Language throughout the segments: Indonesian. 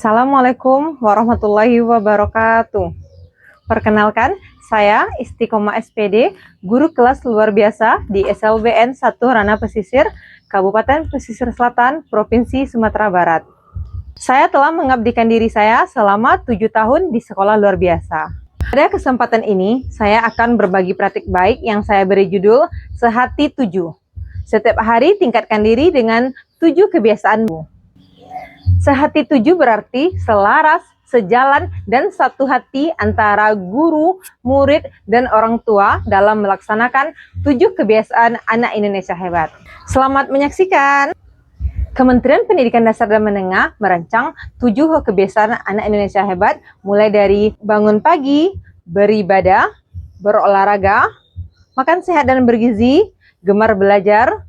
Assalamualaikum warahmatullahi wabarakatuh. Perkenalkan, saya Istiqomah SPD, guru kelas luar biasa di SLBN 1 Rana Pesisir, Kabupaten Pesisir Selatan, Provinsi Sumatera Barat. Saya telah mengabdikan diri saya selama 7 tahun di sekolah luar biasa. Pada kesempatan ini, saya akan berbagi praktik baik yang saya beri judul Sehati 7. Setiap hari tingkatkan diri dengan 7 kebiasaanmu. Sehati 7 berarti selaras, sejalan, dan satu hati antara guru, murid, dan orang tua dalam melaksanakan 7 kebiasaan anak Indonesia hebat. Selamat menyaksikan! Kementerian Pendidikan Dasar dan Menengah merancang 7 kebiasaan anak Indonesia hebat, mulai dari bangun pagi, beribadah, berolahraga, makan sehat dan bergizi, gemar belajar,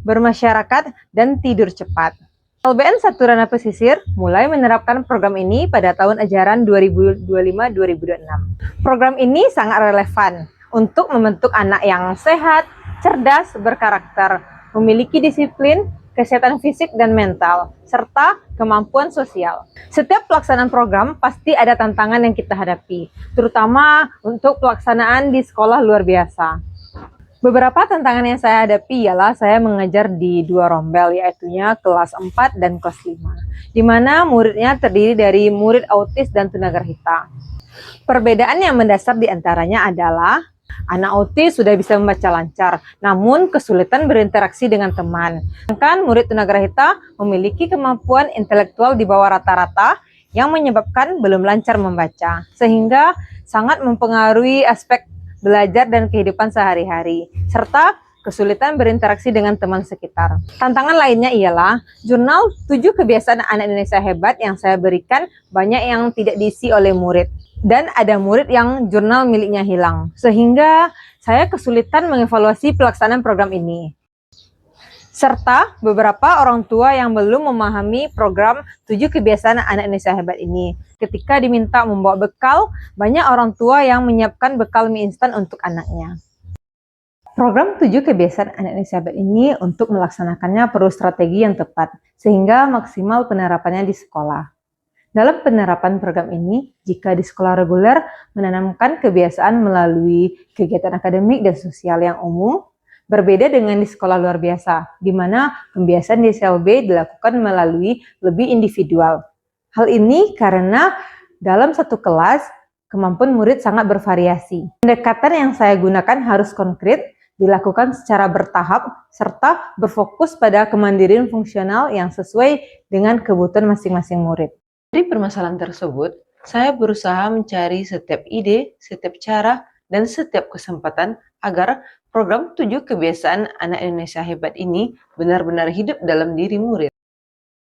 bermasyarakat, dan tidur cepat. SLBN 1 Rana Pesisir mulai menerapkan program ini pada tahun ajaran 2025-2026. Program ini sangat relevan untuk membentuk anak yang sehat, cerdas, berkarakter, memiliki disiplin, kesehatan fisik dan mental, serta kemampuan sosial. Setiap pelaksanaan program pasti ada tantangan yang kita hadapi, terutama untuk pelaksanaan di sekolah luar biasa. Beberapa tantangan yang saya hadapi ialah saya mengajar di 2 rombel, yaitunya kelas 4 dan kelas 5, di mana muridnya terdiri dari murid autis dan tunagrahita. Perbedaan yang mendasar di antaranya adalah anak autis sudah bisa membaca lancar, namun kesulitan berinteraksi dengan teman. Sedangkan murid tunagrahita memiliki kemampuan intelektual di bawah rata-rata yang menyebabkan belum lancar membaca, sehingga sangat mempengaruhi aspek belajar dan kehidupan sehari-hari, serta kesulitan berinteraksi dengan teman sekitar. Tantangan lainnya ialah jurnal 7 kebiasaan anak Indonesia hebat yang saya berikan banyak yang tidak diisi oleh murid. Dan ada murid yang jurnal miliknya hilang, sehingga saya kesulitan mengevaluasi pelaksanaan program ini. Serta beberapa orang tua yang belum memahami program 7 kebiasaan anak Indonesia hebat ini. Ketika diminta membawa bekal, banyak orang tua yang menyiapkan bekal mie instan untuk anaknya. Program 7 kebiasaan anak Indonesia hebat ini untuk melaksanakannya perlu strategi yang tepat, sehingga maksimal penerapannya di sekolah. Dalam penerapan program ini, jika di sekolah reguler menanamkan kebiasaan melalui kegiatan akademik dan sosial yang umum, berbeda dengan di sekolah luar biasa, di mana pembiasaan di SLB dilakukan melalui lebih individual. Hal ini karena dalam satu kelas, kemampuan murid sangat bervariasi. Pendekatan yang saya gunakan harus konkret, dilakukan secara bertahap, serta berfokus pada kemandirian fungsional yang sesuai dengan kebutuhan masing-masing murid. Dari permasalahan tersebut, saya berusaha mencari setiap ide, setiap cara, dan setiap kesempatan agar program 7 kebiasaan anak Indonesia hebat ini benar-benar hidup dalam diri murid.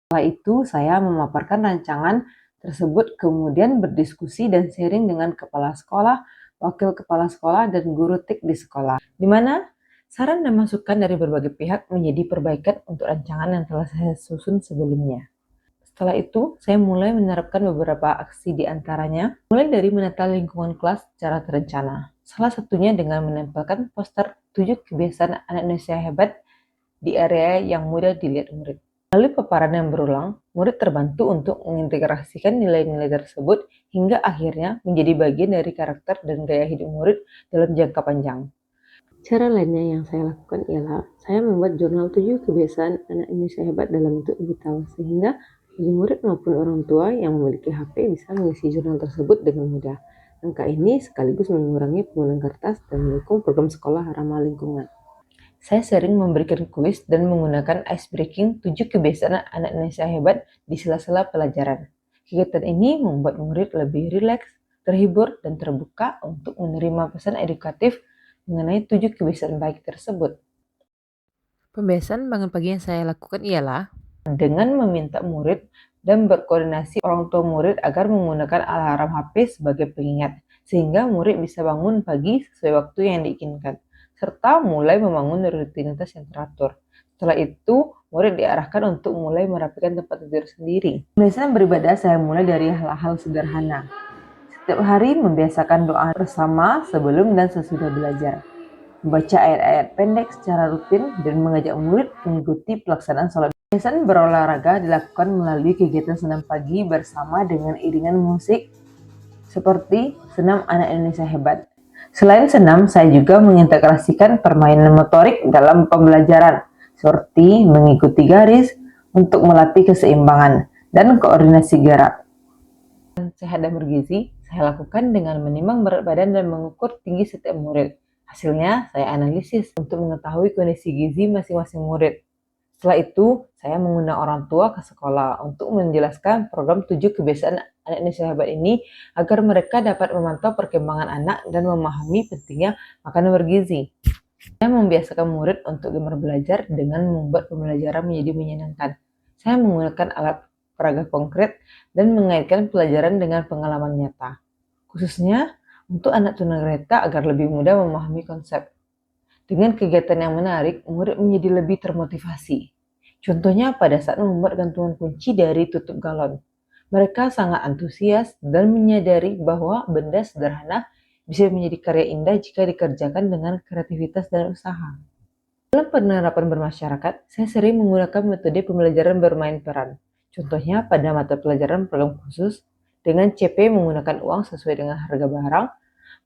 Setelah itu, saya memaparkan rancangan tersebut, kemudian berdiskusi dan sharing dengan kepala sekolah, wakil kepala sekolah, dan guru TIK di sekolah, di mana saran dan masukan dari berbagai pihak menjadi perbaikan untuk rancangan yang telah saya susun sebelumnya. Setelah itu, saya mulai menerapkan beberapa aksi di antaranya, mulai dari menata lingkungan kelas secara terencana. Salah satunya dengan menempelkan poster 7 kebiasaan anak Indonesia hebat di area yang mudah dilihat murid. Melalui paparan yang berulang, murid terbantu untuk mengintegrasikan nilai-nilai tersebut hingga akhirnya menjadi bagian dari karakter dan gaya hidup murid dalam jangka panjang. Cara lainnya yang saya lakukan ialah saya membuat jurnal 7 kebiasaan anak Indonesia hebat dalam bentuk digital, sehingga bagi murid maupun orang tua yang memiliki HP bisa mengisi jurnal tersebut dengan mudah. Langkah ini sekaligus mengurangi penggunaan kertas dan mendukung program sekolah ramah lingkungan. Saya sering memberikan kuis dan menggunakan ice breaking 7 kebiasaan anak Indonesia hebat di sela-sela pelajaran. Kegiatan ini membuat murid lebih rileks, terhibur, dan terbuka untuk menerima pesan edukatif mengenai 7 kebiasaan baik tersebut. Pembiasaan bangun pagi yang saya lakukan ialah dengan meminta murid dan berkoordinasi orang tua murid agar menggunakan alarm HP sebagai pengingat, sehingga murid bisa bangun pagi sesuai waktu yang diinginkan, serta mulai membangun rutinitas yang teratur. Setelah itu, murid diarahkan untuk mulai merapikan tempat tidur sendiri. Pembiasaan beribadah saya mulai dari hal-hal sederhana. Setiap hari membiasakan doa bersama sebelum dan sesudah belajar, membaca ayat-ayat pendek secara rutin, dan mengajak murid mengikuti pelaksanaan sholat Kebiasaan berolahraga dilakukan melalui kegiatan senam pagi bersama dengan iringan musik seperti senam anak Indonesia hebat. Selain senam, saya juga mengintegrasikan permainan motorik dalam pembelajaran, seperti mengikuti garis untuk melatih keseimbangan dan koordinasi gerak. Sehat dan bergizi, saya lakukan dengan menimbang berat badan dan mengukur tinggi setiap murid. Hasilnya, saya analisis untuk mengetahui kondisi gizi masing-masing murid. Setelah itu, saya mengundang orang tua ke sekolah untuk menjelaskan program 7 kebiasaan anak Indonesia hebat ini agar mereka dapat memantau perkembangan anak dan memahami pentingnya makanan bergizi. Saya membiasakan murid untuk gemar belajar dengan membuat pembelajaran menjadi menyenangkan. Saya menggunakan alat peraga konkret dan mengaitkan pelajaran dengan pengalaman nyata, khususnya untuk anak tunagrahita agar lebih mudah memahami konsep. Dengan kegiatan yang menarik, murid menjadi lebih termotivasi. Contohnya pada saat membuat gantungan kunci dari tutup galon. Mereka sangat antusias dan menyadari bahwa benda sederhana bisa menjadi karya indah jika dikerjakan dengan kreativitas dan usaha. Dalam penerapan bermasyarakat, saya sering menggunakan metode pembelajaran bermain peran. Contohnya pada mata pelajaran program khusus, dengan CP menggunakan uang sesuai dengan harga barang,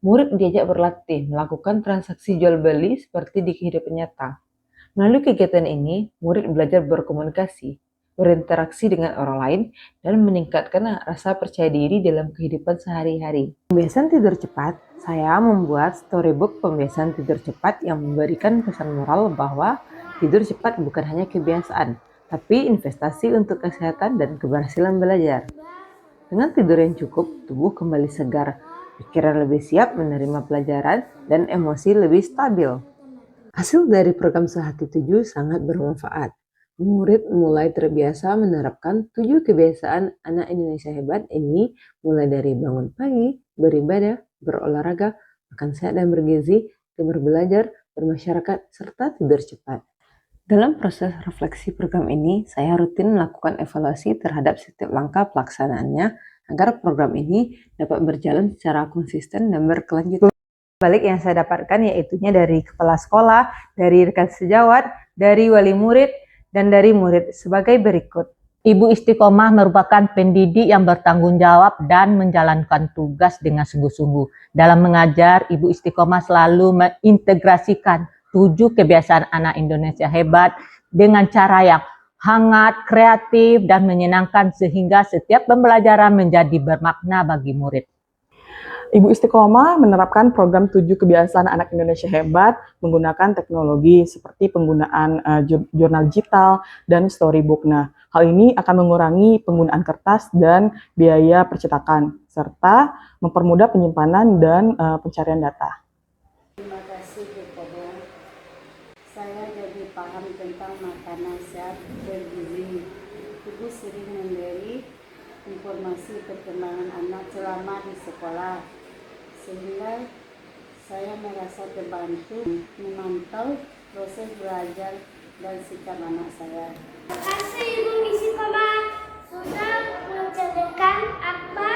murid diajak berlatih melakukan transaksi jual beli seperti di kehidupan nyata. Melalui kegiatan ini, murid belajar berkomunikasi, berinteraksi dengan orang lain, dan meningkatkan rasa percaya diri dalam kehidupan sehari-hari. Pembiasaan tidur cepat, saya membuat storybook pembiasaan tidur cepat yang memberikan pesan moral bahwa tidur cepat bukan hanya kebiasaan, tapi investasi untuk kesehatan dan keberhasilan belajar. Dengan tidur yang cukup, tubuh kembali segar, pikiran lebih siap menerima pelajaran, dan emosi lebih stabil. Hasil dari program Sehati 7 sangat bermanfaat. Murid mulai terbiasa menerapkan 7 kebiasaan anak Indonesia hebat ini, mulai dari bangun pagi, beribadah, berolahraga, makan sehat dan bergizi, gemar belajar, bermasyarakat, serta tidur cepat. Dalam proses refleksi program ini, saya rutin melakukan evaluasi terhadap setiap langkah pelaksanaannya agar program ini dapat berjalan secara konsisten dan berkelanjutan. Balik yang saya dapatkan yaitunya dari kepala sekolah, dari rekan sejawat, dari wali murid, dan dari murid sebagai berikut. Ibu Istiqomah merupakan pendidik yang bertanggung jawab dan menjalankan tugas dengan sungguh-sungguh. Dalam mengajar, Ibu Istiqomah selalu mengintegrasikan 7 kebiasaan anak Indonesia hebat dengan cara yang hangat, kreatif, dan menyenangkan sehingga setiap pembelajaran menjadi bermakna bagi murid. Ibu Istiqomah menerapkan program 7 kebiasaan anak Indonesia hebat menggunakan teknologi seperti penggunaan jurnal digital dan storybook. Nah, hal ini akan mengurangi penggunaan kertas dan biaya percetakan, serta mempermudah penyimpanan dan pencarian data. Terima kasih Bu Kobo. Saya jadi paham tentang makanan sehat bergizi. Ibu sering memberi informasi perkembangan anak selama di sekolah, sehingga saya merasa terbantu memantau proses belajar dan sikap anak saya. Terima kasih Ibu Istiqomah sudah menceritakan apa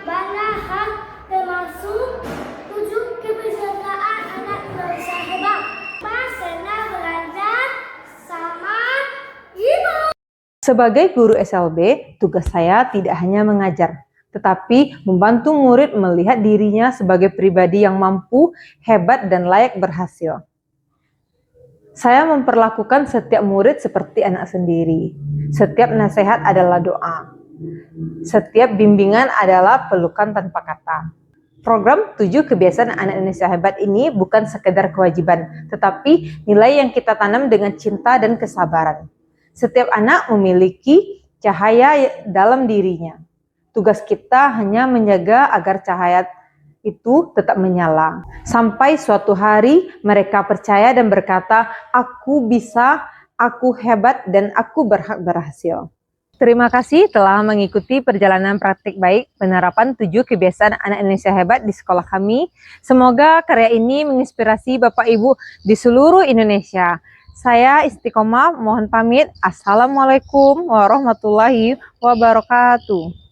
mana hal termasuk 7 kebiasaan anak Indonesia hebat. Mas senang belajar sama Ibu. Sebagai guru SLB, tugas saya tidak hanya mengajar, tetapi membantu murid melihat dirinya sebagai pribadi yang mampu, hebat, dan layak berhasil. Saya memperlakukan setiap murid seperti anak sendiri. Setiap nasihat adalah doa. Setiap bimbingan adalah pelukan tanpa kata. Program 7 kebiasaan anak Indonesia hebat ini bukan sekedar kewajiban, tetapi nilai yang kita tanam dengan cinta dan kesabaran. Setiap anak memiliki cahaya dalam dirinya. Tugas kita hanya menjaga agar cahaya itu tetap menyala. Sampai suatu hari mereka percaya dan berkata, "Aku bisa, aku hebat, dan aku berhak berhasil." Terima kasih telah mengikuti perjalanan praktik baik penerapan 7 kebiasaan anak Indonesia hebat di sekolah kami. Semoga karya ini menginspirasi Bapak Ibu di seluruh Indonesia. Saya Istiqomah, mohon pamit. Assalamualaikum warahmatullahi wabarakatuh.